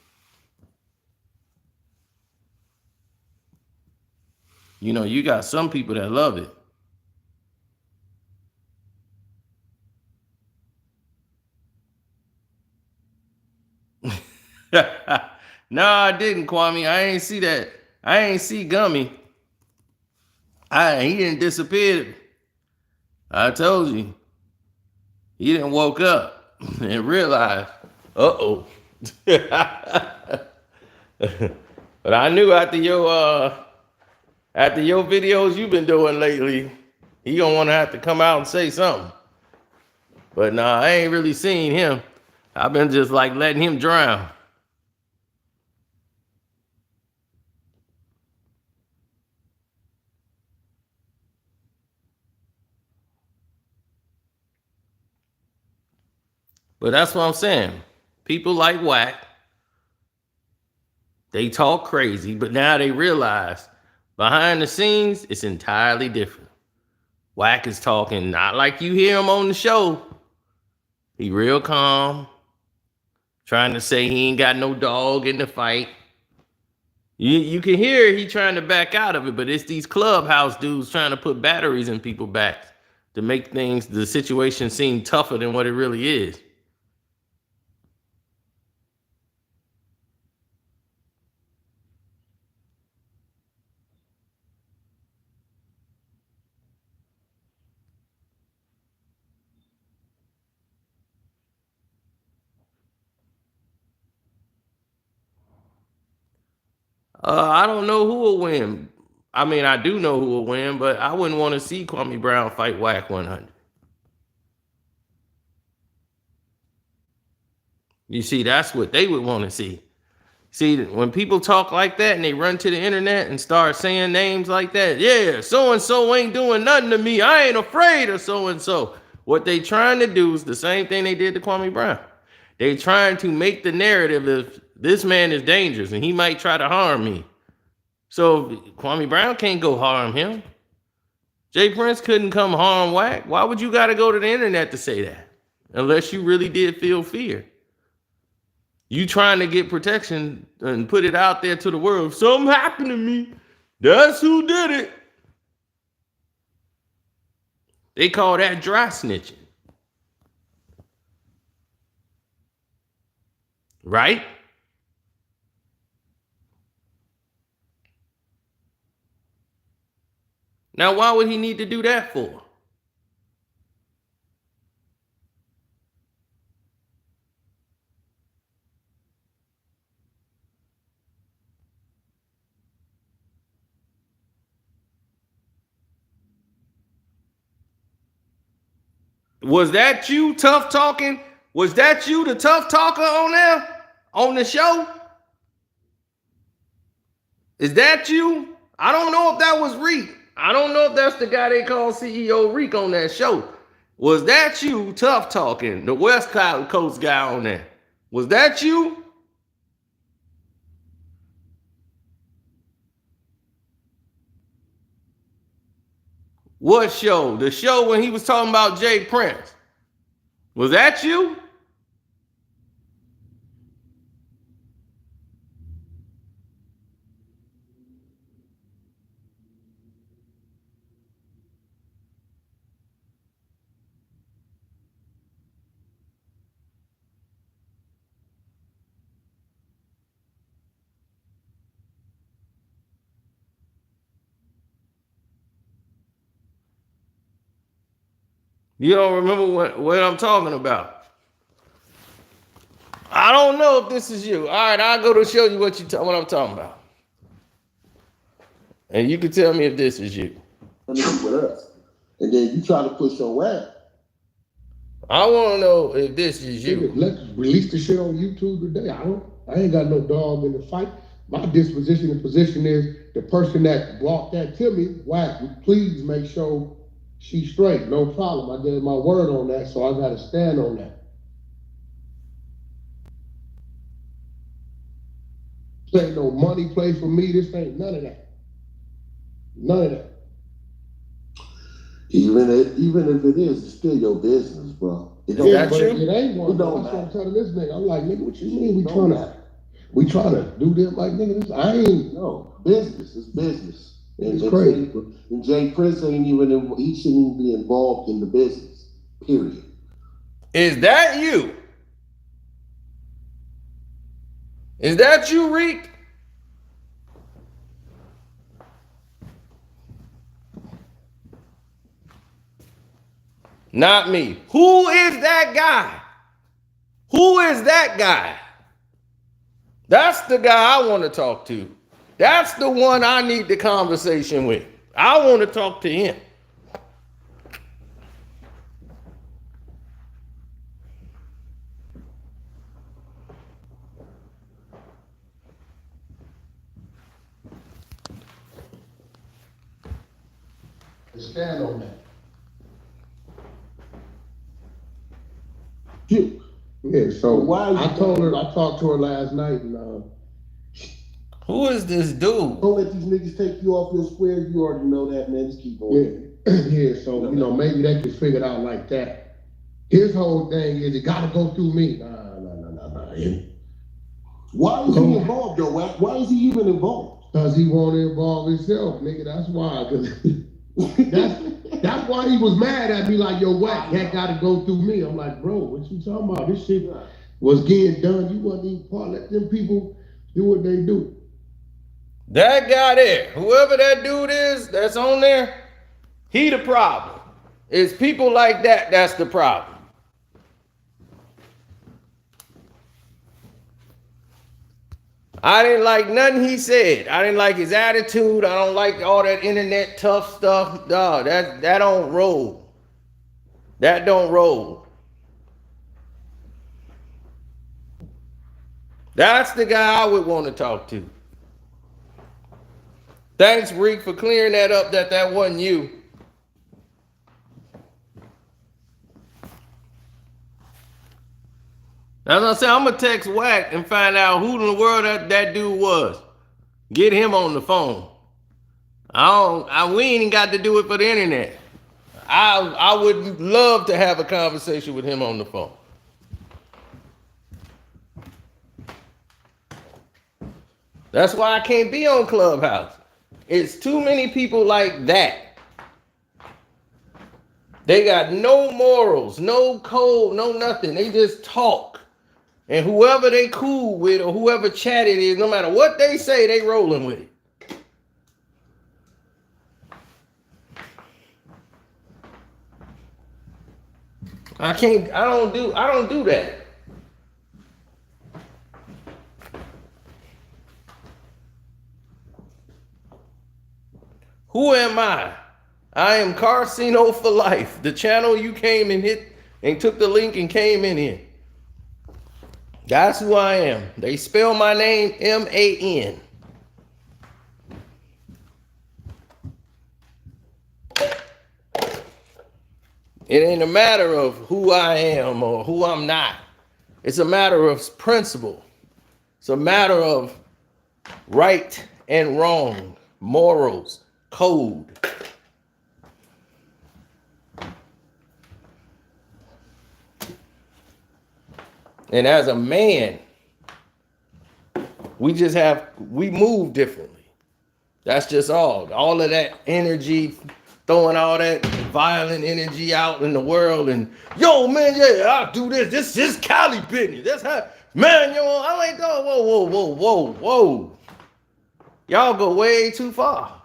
You know, you got some people that love it. No, I didn't, Kwame. I ain't see that. I ain't see Gummy. He didn't disappear. I told you. He didn't woke up and realize, uh-oh. But I knew after your videos you've been doing lately, he gonna want to have to come out and say something. But nah, I ain't really seen him. I've been just like letting him drown. But that's what I'm saying. People like Wack, they talk crazy, but now they realize behind the scenes, it's entirely different. Wack is talking not like you hear him on the show. He real calm, trying to say he ain't got no dog in the fight. You can hear he trying to back out of it, but it's these Clubhouse dudes trying to put batteries in people's backs to make the situation seem tougher than what it really is. I don't know who will win. I mean, I do know who will win, but I wouldn't want to see Kwame Brown fight Wack 100. You see, that's what they would want to see. See, when people talk like that and they run to the internet and start saying names like that, yeah, so-and-so ain't doing nothing to me. I ain't afraid of so-and-so. What they trying to do is the same thing they did to Kwame Brown. They trying to make the narrative of this man is dangerous and he might try to harm me. So Kwame Brown can't go harm him. Jay Prince couldn't come harm Wack. Why would you got to go to the internet to say that? Unless you really did feel fear. You trying to get protection and put it out there to the world. If something happened to me, that's who did it. They call that dry snitching. Right? Now, why would he need to do that for? Was that you, tough talking? Was that you, the tough talker on there? On the show? Is that you? I don't know if that was Reek. I don't know if that's the guy they call CEO Reek on that show. Was that you, Tough Talking, the West Coast guy on there? Was that you? What show? The show when he was talking about Jay Prince. Was that you? You don't remember what I'm talking about? I don't know if this is you. All right, I'll go to show you what I'm talking about. And you can tell me if this is you. With us. And then you try to push your Wack. I want to know if this is you. Let's release the shit on YouTube today. I ain't got no dog in the fight. My disposition and position is the person that brought that to me, Wack, please make sure she's straight. No problem. I gave my word on that, so I got to stand on that. This ain't no money play for me. This ain't none of that. None of that. Even if it is, it's still your business, bro. Is that true? It ain't one. That's what I'm telling this nigga. I'm like, nigga, what you mean? We trying to do this like nigga. This I ain't. No, business is business. It's crazy. And Jay Prince ain't even. He shouldn't be involved in the business. Period. Is that you? Is that you, Reek? Not me. Who is that guy? Who is that guy? That's the guy I want to talk to. That's the one I need the conversation with. I want to talk to him. Stand on that. Yeah, so I talked to her last night and who is this dude? Don't let these niggas take you off your square. You already know that, man. Just keep going. Yeah, so maybe they can figure it out like that. His whole thing is it gotta go through me. Nah. Why is he involved though? Why is he even involved? Because he want to involve himself, nigga. That's why. That's why he was mad at me like, yo, Wack, that gotta go through me. I'm like, bro, what you talking about? This shit was getting done. You wasn't even part. Let them people do what they do. That guy there, whoever that dude is that's on there, he the problem. It's people like that that's the problem. I didn't like nothing he said. I didn't like his attitude. I don't like all that internet tough stuff. Dog, that don't roll. That don't roll. That's the guy I would want to talk to. Thanks, Reek, for clearing that up that wasn't you. As I said, I'm going to text Wack and find out who in the world that dude was. Get him on the phone. We ain't even got to do it for the internet. I would love to have a conversation with him on the phone. That's why I can't be on Clubhouse. It's too many people like that. They got no morals, no code, no nothing. They just talk. And whoever they cool with or whoever chat it is, no matter what they say, they rolling with it. I don't do that. Who am I? I am Carcino for Life, the channel you came and hit and took the link and came in. That's who I am. They spell my name M-A-N. It ain't a matter of who I am or who I'm not. It's a matter of principle. It's a matter of right and wrong, morals, code. And as a man, we move differently. That's just all. All of that energy, throwing all that violent energy out in the world and, yo, man, yeah, I'll do this. This is Cali business. That's how, man, yo, I'm like, oh, whoa. Y'all go way too far.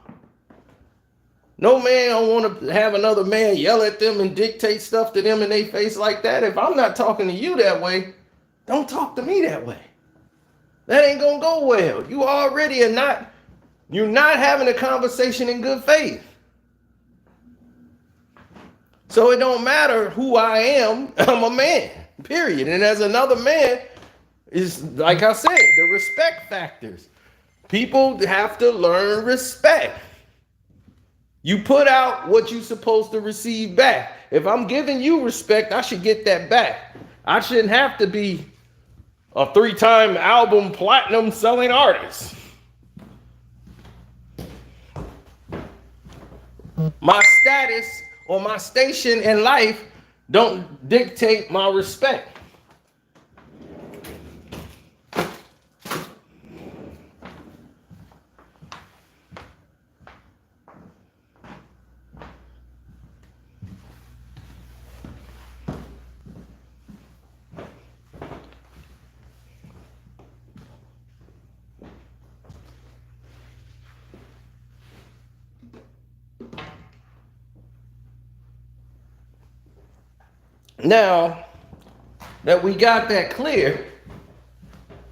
No man don't want to have another man yell at them and dictate stuff to them in their face like that. If I'm not talking to you that way, don't talk to me that way. That ain't gonna go well. You already you're not having a conversation in good faith. So it don't matter who I am, I'm a man, period. And as another man, is like I said, the respect factors. People have to learn respect. You put out what you're supposed to receive back. If I'm giving you respect, I should get that back. I shouldn't have to be a 3-time album platinum selling artist. My status or my station in life don't dictate my respect. Now that we got that clear,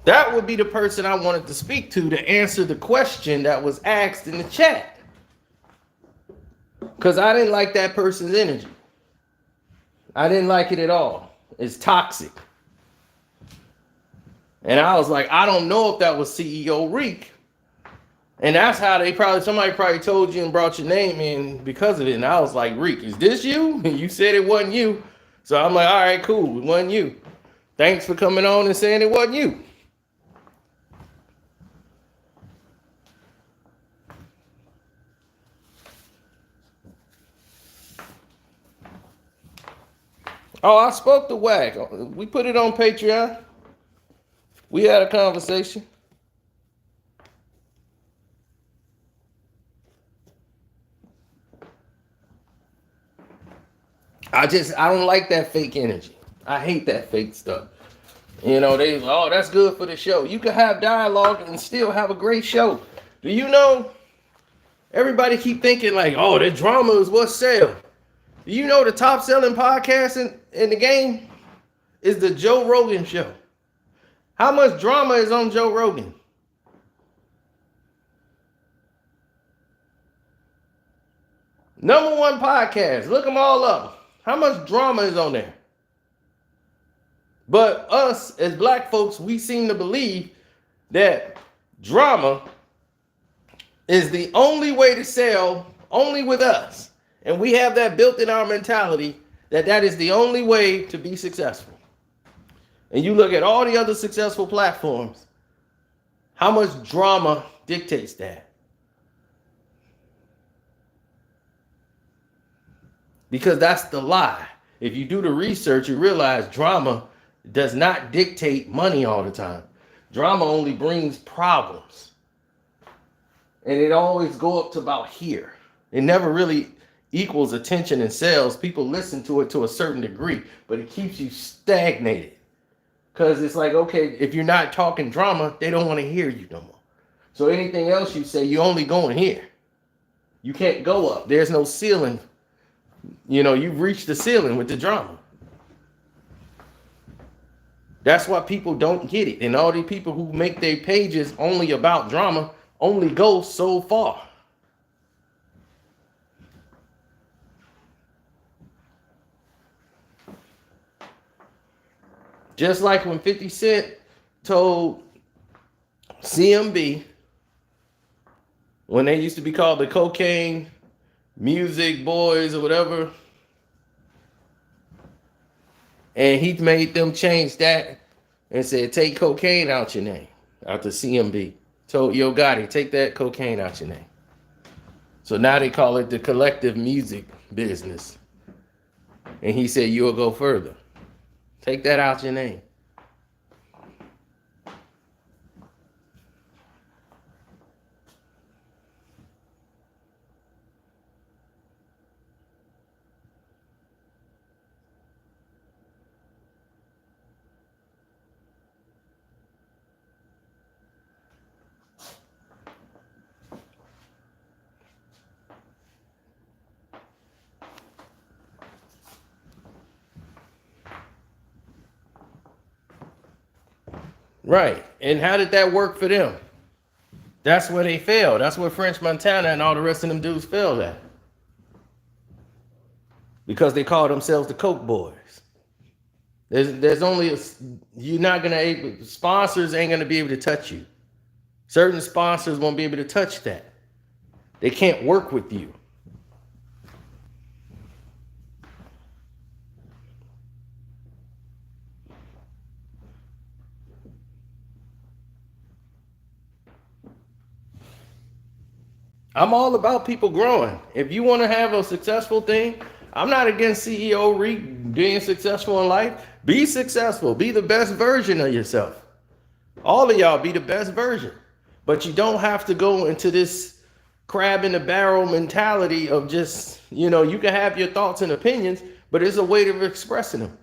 that would be the person I wanted to speak to answer the question that was asked in the chat. Because I didn't like that person's energy. I didn't like it at all. It's toxic. And I was like, I don't know if that was CEO Reek. And that's how somebody probably told you and brought your name in because of it. And I was like, Reek, is this you? And you said it wasn't you. So I'm like, all right, cool. It wasn't you. Thanks for coming on and saying it wasn't you. Oh, I spoke to Wack. We put it on Patreon. We had a conversation. I don't like that fake energy. I hate that fake stuff. You know, that's good for the show. You can have dialogue and still have a great show. Do you know, everybody keep thinking like, oh, the drama is what sells. Do you know the top selling podcast in the game is the Joe Rogan show? How much drama is on Joe Rogan? #1 podcast. Look them all up. How much drama is on there? But us as black folks, we seem to believe that drama is the only way to sell, only with us. And we have that built in our mentality that is the only way to be successful. And you look at all the other successful platforms, how much drama dictates that? Because that's the lie. If you do the research, you realize drama does not dictate money all the time. Drama only brings problems. And it always go up to about here. It never really equals attention and sales. People listen to it to a certain degree, but it keeps you stagnated. Because it's like, okay, if you're not talking drama, they don't want to hear you no more. So anything else you say, you're only going here. You can't go up. There's no ceiling. You know, you've reached the ceiling with the drama. That's why people don't get it. And all these people who make their pages only about drama only go so far. Just like when 50 Cent told CMB, when they used to be called the Cocaine Music Boys or whatever, And he made them change that and said, take cocaine out your name, out the CMB. Told Yo Gotti, take that cocaine out your name. So now they call it the collective music business. And he said, you'll go further. Take that out your name. Right. And how did that work for them? That's where they failed. That's where French Montana and all the rest of them dudes failed at. Because they call themselves the Coke Boys. There's only, you're not going to, sponsors ain't going to be able to touch you. Certain sponsors won't be able to touch that. They can't work with you. I'm all about people growing. If you want to have a successful thing, I'm not against CEO Reek being successful in life. Be successful. Be the best version of yourself. All of y'all be the best version. But you don't have to go into this crab in the barrel mentality of just, you can have your thoughts and opinions, but it's a way of expressing them.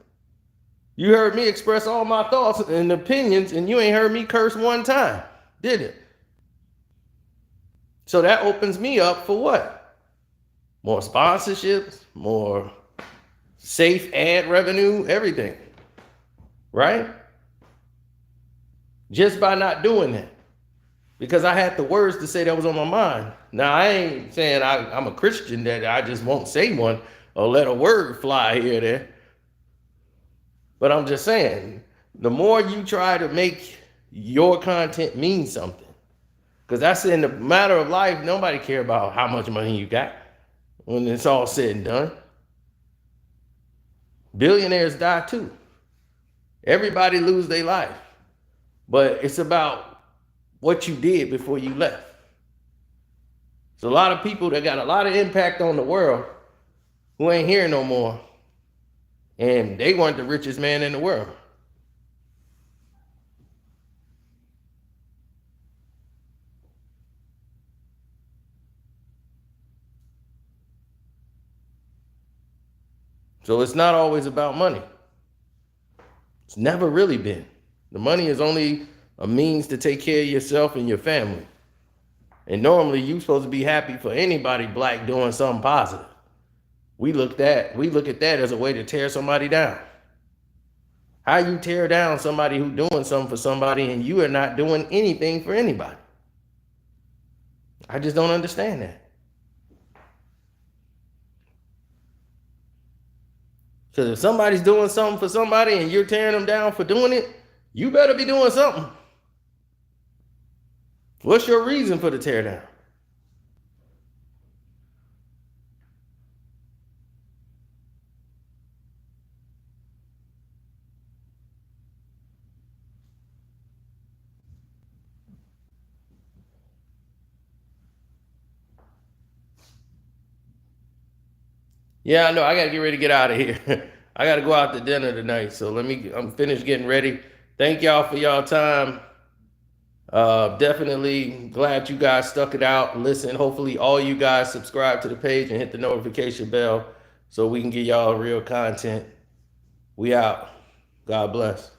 You heard me express all my thoughts and opinions, and you ain't heard me curse one time, did it? So that opens me up for what? More sponsorships, more safe ad revenue, everything. Right? Just by not doing that. Because I had the words to say that was on my mind. Now, I ain't saying I'm a Christian that I just won't say one or let a word fly here or there. But I'm just saying, the more you try to make your content mean something, because that's in the matter of life, nobody care about how much money you got when it's all said and done. Billionaires die too. Everybody lose their life. But it's about what you did before you left. There's a lot of people that got a lot of impact on the world who ain't here no more. And they weren't the richest man in the world. So it's not always about money. It's never really been. The money is only a means to take care of yourself and your family. And normally you're supposed to be happy for anybody black doing something positive. We look at that as a way to tear somebody down. How you tear down somebody who's doing something for somebody and you are not doing anything for anybody? I just don't understand that. Because if somebody's doing something for somebody and you're tearing them down for doing it, you better be doing something. What's your reason for the tear down? Yeah, I know. I got to get ready to get out of here. I got to go out to dinner tonight. So I'm finished getting ready. Thank y'all for y'all time. Definitely glad you guys stuck it out. Listen, hopefully all you guys subscribe to the page and hit the notification bell so we can get y'all real content. We out. God bless.